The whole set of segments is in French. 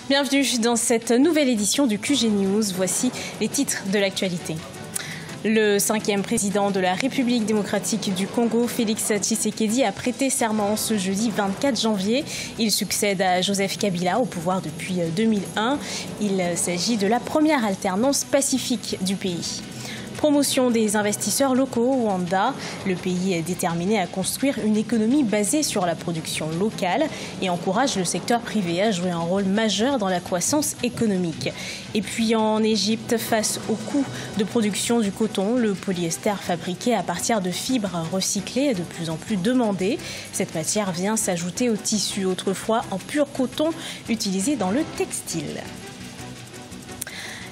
Bienvenue dans cette nouvelle édition du QG News. Voici les titres de l'actualité. Le 5e président de la République démocratique du Congo, Félix Tshisekedi, a prêté serment ce jeudi 24 janvier. Il succède à Joseph Kabila au pouvoir depuis 2001. Il s'agit de la première alternance pacifique du pays. Promotion des investisseurs locaux au Rwanda. Le pays est déterminé à construire une économie basée sur la production locale et encourage le secteur privé à jouer un rôle majeur dans la croissance économique. Et puis en Égypte, face au coût de production du coton, le polyester fabriqué à partir de fibres recyclées est de plus en plus demandé. Cette matière vient s'ajouter au tissu autrefois en pur coton utilisé dans le textile.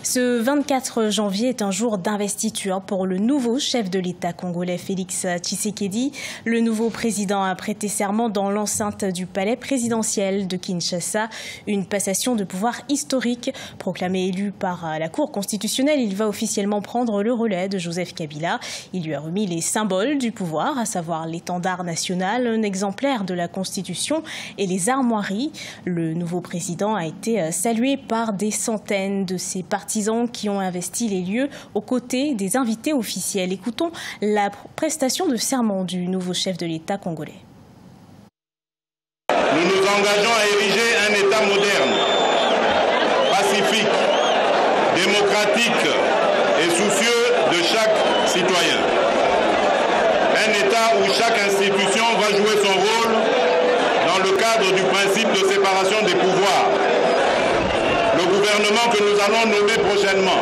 Ce 24 janvier est un jour d'investiture pour le nouveau chef de l'État congolais Félix Tshisekedi. Le nouveau président a prêté serment dans l'enceinte du palais présidentiel de Kinshasa. Une passation de pouvoir historique. Proclamé élu par la Cour constitutionnelle, il va officiellement prendre le relais de Joseph Kabila. Il lui a remis les symboles du pouvoir, à savoir l'étendard national, un exemplaire de la Constitution et les armoiries. Le nouveau président a été salué par des centaines de ses partisans qui ont investi les lieux aux côtés des invités officiels. Écoutons la prestation de serment du nouveau chef de l'État congolais. Nous nous engageons à ériger un État moderne, pacifique, démocratique et soucieux de chaque citoyen. Un État où chaque institution va jouer son rôle dans le cadre du principe de séparation des pouvoirs. Le gouvernement que nous allons nommer prochainement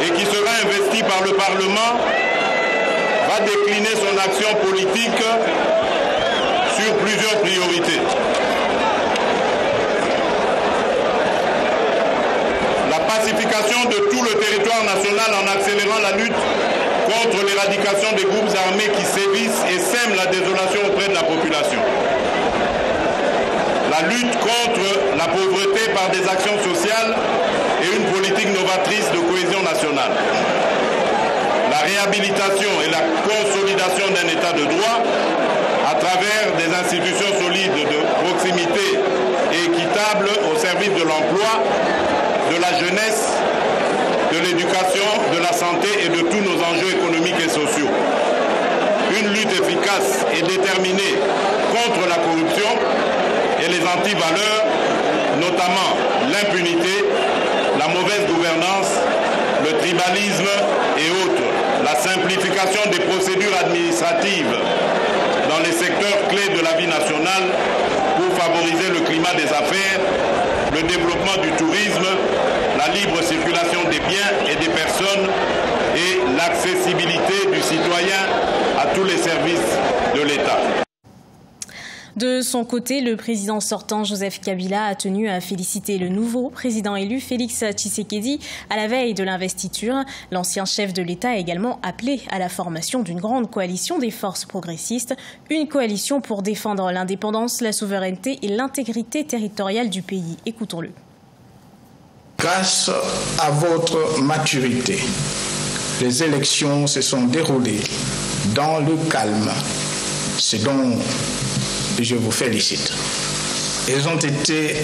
et qui sera investi par le Parlement va décliner son action politique sur plusieurs priorités. La pacification de tout le territoire national en accélérant la lutte contre l'éradication des groupes armés qui sévissent et sèment la désolation auprès de la population. La lutte contre la pauvreté par des actions sociales et une politique novatrice de cohésion nationale. La réhabilitation et la consolidation d'un État de droit à travers des institutions solides de proximité et équitables au service de l'emploi, de la jeunesse, de l'éducation, de la santé et de tous nos enjeux économiques et sociaux. Une lutte efficace et déterminée contre la corruption et les antivaleurs, notamment l'impunité, la mauvaise gouvernance, le tribalisme et autres. La simplification des procédures administratives dans les secteurs clés de la vie nationale pour favoriser le climat des affaires, le développement du tourisme, la libre circulation des biens et des personnes et l'accessibilité du citoyen à tous les services de l'État. De son côté, le président sortant Joseph Kabila a tenu à féliciter le nouveau président élu Félix Tshisekedi à la veille de l'investiture. L'ancien chef de l'État a également appelé à la formation d'une grande coalition des forces progressistes, une coalition pour défendre l'indépendance, la souveraineté et l'intégrité territoriale du pays. Écoutons-le. Grâce à votre maturité, les élections se sont déroulées dans le calme. C'est donc je vous félicite. Elles ont été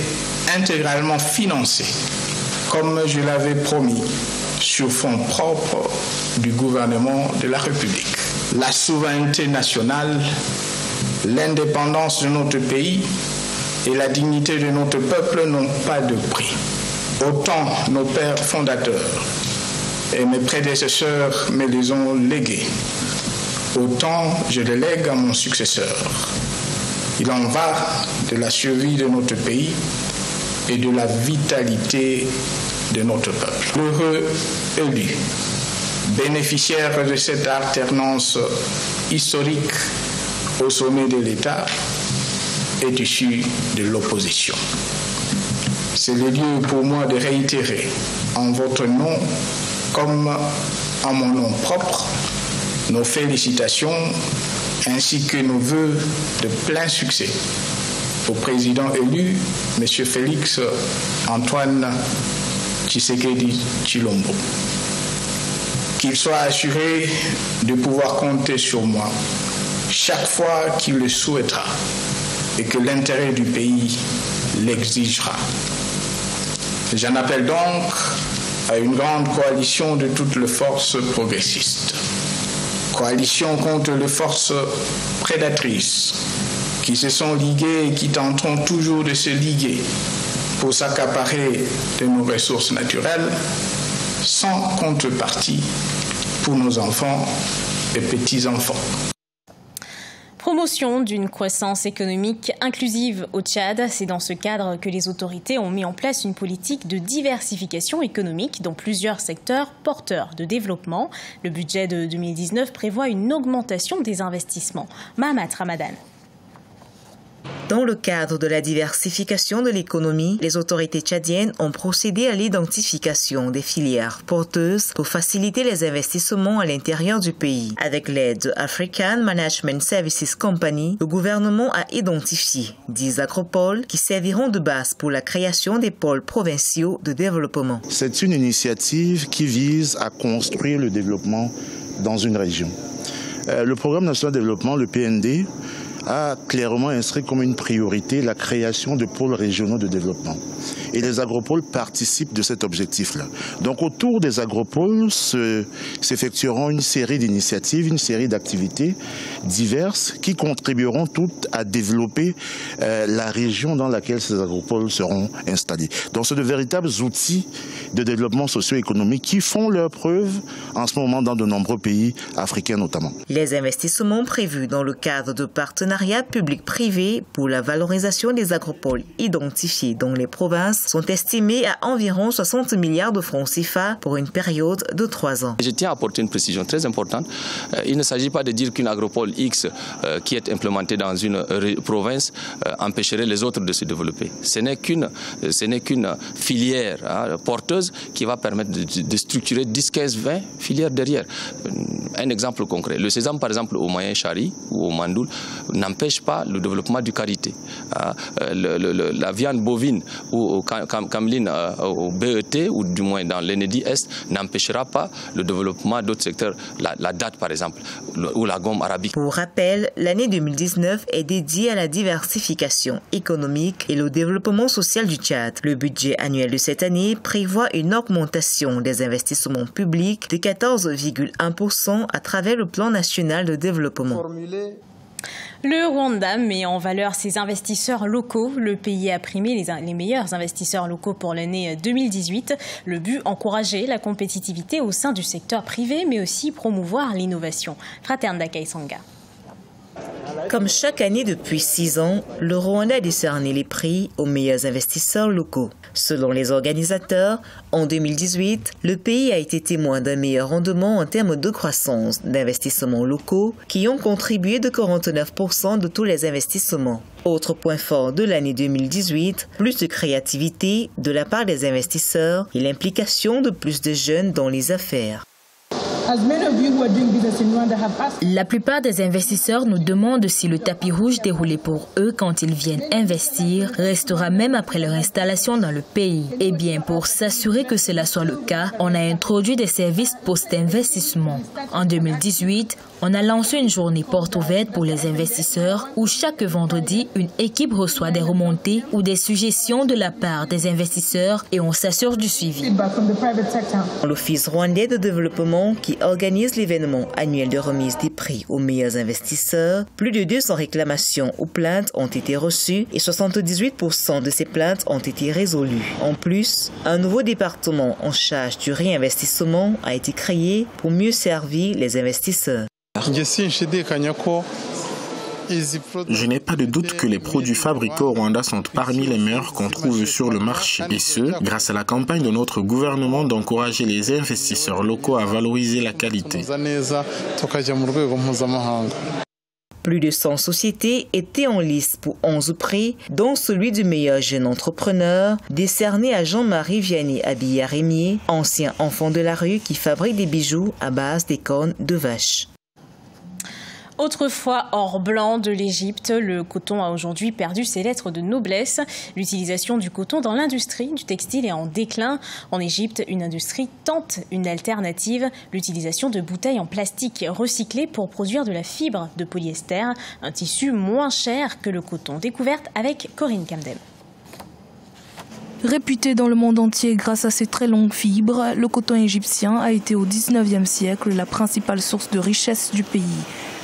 intégralement financées, comme je l'avais promis, sur fonds propres du gouvernement de la République. La souveraineté nationale, l'indépendance de notre pays et la dignité de notre peuple n'ont pas de prix. Autant nos pères fondateurs et mes prédécesseurs me les ont légués, autant je les lègue à mon successeur. Il en va de la survie de notre pays et de la vitalité de notre peuple. L'heureux élu, bénéficiaire de cette alternance historique au sommet de l'État, est issu de l'opposition. C'est le lieu pour moi de réitérer en votre nom comme en mon nom propre nos félicitations ainsi que nos vœux de plein succès au président élu, M. Félix Antoine Tshisekedi Tshilombo. Qu'il soit assuré de pouvoir compter sur moi chaque fois qu'il le souhaitera et que l'intérêt du pays l'exigera. J'en appelle donc à une grande coalition de toutes les forces progressistes. Coalition contre les forces prédatrices qui se sont liguées et qui tenteront toujours de se liguer pour s'accaparer de nos ressources naturelles sans contrepartie pour nos enfants et petits-enfants. Promotion d'une croissance économique inclusive au Tchad. C'est dans ce cadre que les autorités ont mis en place une politique de diversification économique dans plusieurs secteurs porteurs de développement. Le budget de 2019 prévoit une augmentation des investissements. Mahamat Ramadan. Dans le cadre de la diversification de l'économie, les autorités tchadiennes ont procédé à l'identification des filières porteuses pour faciliter les investissements à l'intérieur du pays. Avec l'aide de African Management Services Company, le gouvernement a identifié 10 agropoles qui serviront de base pour la création des pôles provinciaux de développement. C'est une initiative qui vise à construire le développement dans une région. Le programme national de développement, le PND, a clairement inscrit comme une priorité la création de pôles régionaux de développement. Et les agropoles participent de cet objectif-là. Donc autour des agropoles s'effectueront une série d'initiatives, une série d'activités diverses qui contribueront toutes à développer la région dans laquelle ces agropoles seront installés. Donc c'est de véritables outils de développement socio-économique qui font leur preuve en ce moment dans de nombreux pays africains notamment. Les investissements prévus dans le cadre de partenariats public-privé pour la valorisation des agropoles identifiés dans les provinces sont estimés à environ 60 milliards de francs CFA pour une période de 3 ans. Je tiens à apporter une précision très importante. Il ne s'agit pas de dire qu'une agropole X qui est implémentée dans une province empêcherait les autres de se développer. Ce n'est qu'une filière porteuse qui va permettre de structurer 10, 15, 20 filières derrière. Un exemple concret. Le sésame, par exemple, au Moyen Chari ou au Mandoul, n'empêche pas le développement du karité. La viande bovine ou cameline au BET, ou du moins dans l'Enedi Est, n'empêchera pas le développement d'autres secteurs, la date par exemple, ou la gomme arabique. Pour rappel, l'année 2019 est dédiée à la diversification économique et le développement social du Tchad. Le budget annuel de cette année prévoit une augmentation des investissements publics de 14,1% à travers le plan national de développement. Le Rwanda met en valeur ses investisseurs locaux. Le pays a primé les meilleurs investisseurs locaux pour l'année 2018. Le but, encourager la compétitivité au sein du secteur privé, mais aussi promouvoir l'innovation. Fraternda Kaisanga. Comme chaque année depuis 6 ans, le Rwanda a décerné les prix aux meilleurs investisseurs locaux. Selon les organisateurs, en 2018, le pays a été témoin d'un meilleur rendement en termes de croissance d'investissements locaux qui ont contribué de 49% de tous les investissements. Autre point fort de l'année 2018, plus de créativité de la part des investisseurs et l'implication de plus de jeunes dans les affaires. La plupart des investisseurs nous demandent si le tapis rouge déroulé pour eux quand ils viennent investir restera même après leur installation dans le pays. Eh bien, pour s'assurer que cela soit le cas, on a introduit des services post-investissement. En 2018, on a lancé une journée porte ouverte pour les investisseurs où chaque vendredi, une équipe reçoit des remontées ou des suggestions de la part des investisseurs et on s'assure du suivi. L'Office rwandais de développement qui organise l'événement annuel de remise des prix aux meilleurs investisseurs, plus de 200 réclamations ou plaintes ont été reçues et 78% de ces plaintes ont été résolues. En plus, un nouveau département en charge du réinvestissement a été créé pour mieux servir les investisseurs. Je n'ai pas de doute que les produits fabriqués au Rwanda sont parmi les meilleurs qu'on trouve sur le marché. Et ce, grâce à la campagne de notre gouvernement d'encourager les investisseurs locaux à valoriser la qualité. Plus de 100 sociétés étaient en lice pour 11 prix, dont celui du meilleur jeune entrepreneur, décerné à Jean-Marie Vianney Abiyaremier, ancien enfant de la rue qui fabrique des bijoux à base des cornes de vache. Autrefois or blanc de l'Égypte, le coton a aujourd'hui perdu ses lettres de noblesse. L'utilisation du coton dans l'industrie du textile est en déclin. En Égypte, une industrie tente une alternative, l'utilisation de bouteilles en plastique recyclées pour produire de la fibre de polyester, un tissu moins cher que le coton. Découverte avec Corinne Camdem. Réputé dans le monde entier grâce à ses très longues fibres, le coton égyptien a été au XIXe siècle la principale source de richesse du pays.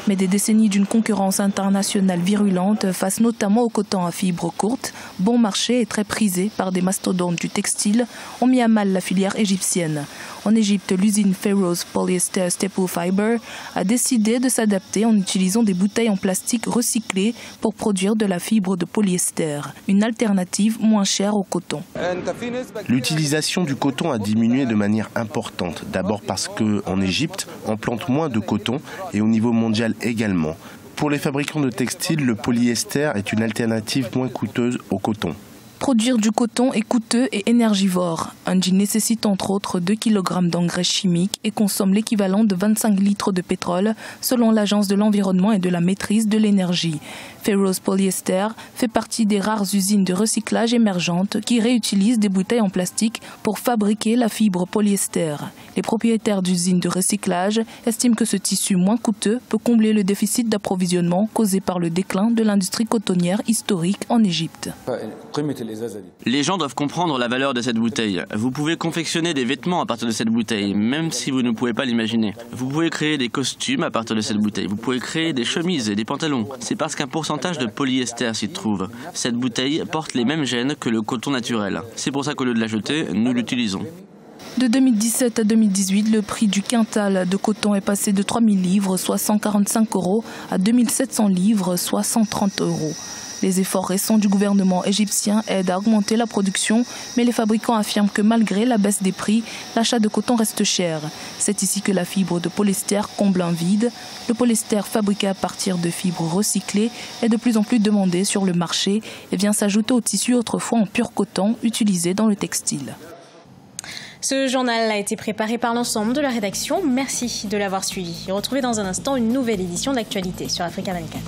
Mais des décennies d'une concurrence internationale virulente face notamment au coton à fibres courtes, bon marché et très prisé par des mastodontes du textile, ont mis à mal la filière égyptienne. En Égypte, l'usine Pharos Polyester Staple Fiber a décidé de s'adapter en utilisant des bouteilles en plastique recyclées pour produire de la fibre de polyester, une alternative moins chère au coton. L'utilisation du coton a diminué de manière importante. D'abord parce qu'en Égypte, on plante moins de coton et au niveau mondial également. Pour les fabricants de textiles, le polyester est une alternative moins coûteuse au coton. Produire du coton est coûteux et énergivore. Un jean nécessite entre autres 2 kg d'engrais chimiques et consomme l'équivalent de 25 litres de pétrole selon l'Agence de l'environnement et de la maîtrise de l'énergie. Pharos Polyester fait partie des rares usines de recyclage émergentes qui réutilisent des bouteilles en plastique pour fabriquer la fibre polyester. Les propriétaires d'usines de recyclage estiment que ce tissu moins coûteux peut combler le déficit d'approvisionnement causé par le déclin de l'industrie cotonnière historique en Égypte. Les gens doivent comprendre la valeur de cette bouteille. Vous pouvez confectionner des vêtements à partir de cette bouteille, même si vous ne pouvez pas l'imaginer. Vous pouvez créer des costumes à partir de cette bouteille. Vous pouvez créer des chemises et des pantalons. C'est parce qu'un pourcentage de polyester s'y trouve. Cette bouteille porte les mêmes gènes que le coton naturel. C'est pour ça qu'au lieu de la jeter, nous l'utilisons. De 2017 à 2018, le prix du quintal de coton est passé de 3 000 livres, soit 145 € à 2 700 livres, soit 130 €. Les efforts récents du gouvernement égyptien aident à augmenter la production, mais les fabricants affirment que malgré la baisse des prix, l'achat de coton reste cher. C'est ici que la fibre de polyester comble un vide. Le polyester fabriqué à partir de fibres recyclées est de plus en plus demandé sur le marché et vient s'ajouter au tissu autrefois en pur coton utilisé dans le textile. Ce journal a été préparé par l'ensemble de la rédaction. Merci de l'avoir suivi. Et retrouvez dans un instant une nouvelle édition d'actualité sur Africa 24.